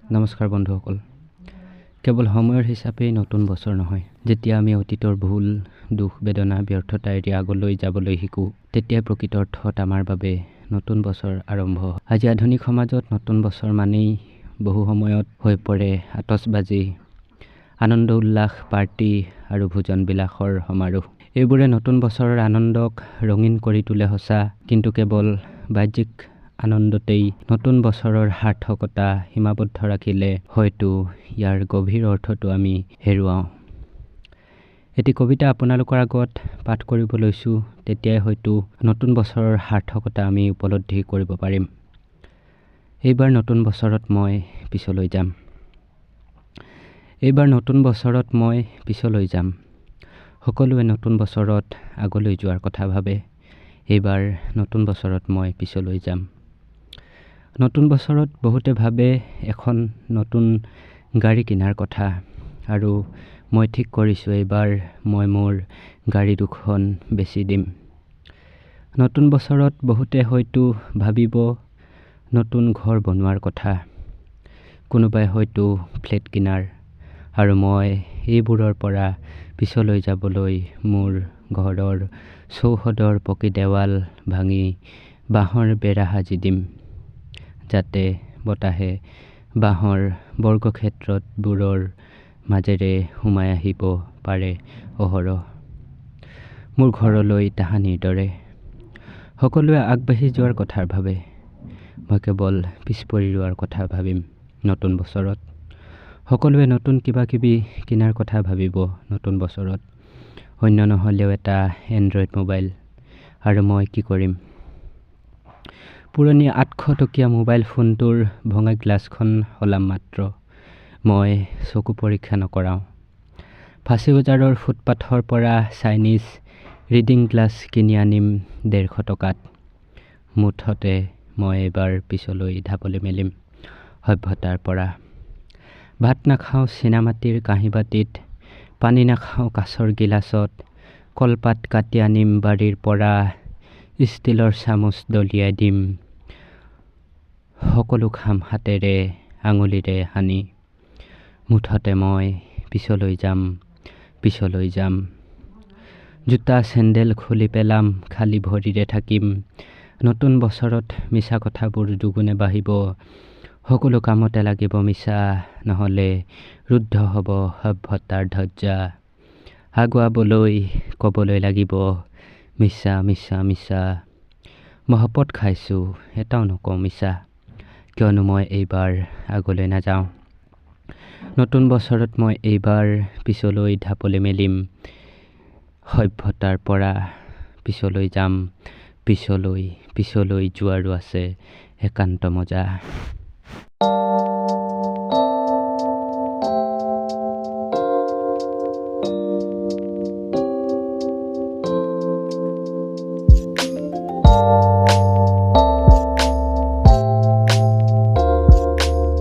নমস্কাৰ বন্ধুসকল। কেৱল সময়ৰ হিচাপেই নতুন বছৰ নহয়। যেতিয়া আমি অতীতৰ ভুল, দুখ, বেদনা, ব্যৰ্থতা এৰি আগলৈ যাবলৈ শিকোঁ, তেতিয়াই প্ৰকৃত অৰ্থত আমাৰ বাবে নতুন বছৰ আৰম্ভ হয়। আজি আধুনিক সমাজত নতুন বছৰ মানেই বহু সময়ত হৈ পৰে আতচবাজি, আনন্দ উল্লাস, পাৰ্টি আৰু ভোজন বিলাসৰ সমাৰোহ। এইবোৰে নতুন বছৰৰ আনন্দক ৰঙীন কৰি তোলে সঁচা, কিন্তু কেৱল বাহ্যিক আনন্দতেই নতুন বছৰৰ সাৰ্থকতা সীমাবদ্ধ ৰাখিলে হয়তো ইয়াৰ গভীৰ অৰ্থটো আমি হেৰুৱাওঁ। এটি কবিতা আপোনালোকৰ আগত পাঠ কৰিব লৈছোঁ, তেতিয়াই হয়তো নতুন বছৰৰ সাৰ্থকতা আমি উপলব্ধি কৰিব পাৰিম। এইবাৰ নতুন বছৰত মই পিছলৈ যাম। এইবাৰ নতুন বছৰত মই পিছলৈ যাম। সকলোৱে নতুন বছৰত আগলৈ যোৱাৰ কথা ভাবে। এইবাৰ নতুন বছৰত মই পিছলৈ যাম। নতুন বছৰত বহুতে ভাবে এখন নতুন গাড়ী কিনাৰ কথা, আৰু মই ঠিক কৰিছোঁ এইবাৰ মই মোৰ গাড়ী দুখন বেচি দিম। নতুন বছৰত বহুতে হয়তো ভাবিব নতুন ঘৰ বনোৱাৰ কথা, কোনোবাই হয়তো ফ্লেট কিনাৰ, আৰু মই এইবোৰৰ পৰা পিছলৈ যাবলৈ মোৰ ঘৰৰ চৌহদৰ পকী দেৱাল ভাঙি বাঁহৰ বেৰা সাজি দিম, যাতে বতাহে বাঁহৰ বৰ্গক্ষেত্ৰবোৰৰ মাজেৰে সোমাই আহিব পাৰে অহৰহ মোৰ ঘৰলৈ তাহানিৰ দৰে। সকলোৱে আগবাঢ়ি যোৱাৰ কথা ভাবে, মই কেৱল পিছ পৰি ৰোৱাৰ কথা ভাবিম নতুন বছৰত। সকলোৱে নতুন কিবা কিবি কিনাৰ কথা ভাবিব নতুন বছৰত, অন্য নহ'লেও এটা এণ্ড্ৰইড মোবাইল, আৰু মই কি কৰিম? পুৰণি 800 টকীয়া মোবাইল ফোনটোৰ ভঙা গ্লাছখন সলাম মাত্ৰ। মই চকু পৰীক্ষা নকৰাওঁ। ফাঁচী বজাৰৰ ফুটপাথৰ পৰা চাইনিজ ৰিডিং গ্লাছ কিনি আনিম 150 টকাত। মুঠতে মই এইবাৰ পিছলৈ ঢাপলি মেলিম সভ্যতাৰ পৰা। ভাত নাখাওঁ চীনামাটিৰ কাঁহীবাতিত, পানী নাখাওঁ কাঁচৰ গিলাচত, কলপাত কাটি আনিম বাৰীৰ পৰা, ষ্টীলৰ চামুচ দলিয়াই দিম, সকলো খাম হাতেৰে আঙুলিৰে সানি। মুঠতে মই পিছলৈ যাম, পিছলৈ যাম। জোতা চেণ্ডেল খুলি পেলাম, খালী ভৰিৰে থাকিম। নতুন বছৰত মিছা কথাবোৰ দুগুণে বাঢ়িব। সকলো কামতে লাগিব মিছা, নহ'লে ৰুদ্ধ হ'ব সভ্যতাৰ ধ্বজা। আগুৱাবলৈ ক'বলৈ লাগিব মিছা মিছা মিছা। মই শপত খাইছোঁ এটাও নকওঁ মিছা, কিয়নো মই এইবাৰ আগলৈ নাযাওঁ। নতুন বছৰত মই এইবাৰ পিছলৈ ঢাপলি মেলিম সভ্যতাৰ পৰা। পিছলৈ যাম, পিছলৈ যোৱাৰো আছে একান্ত মজা।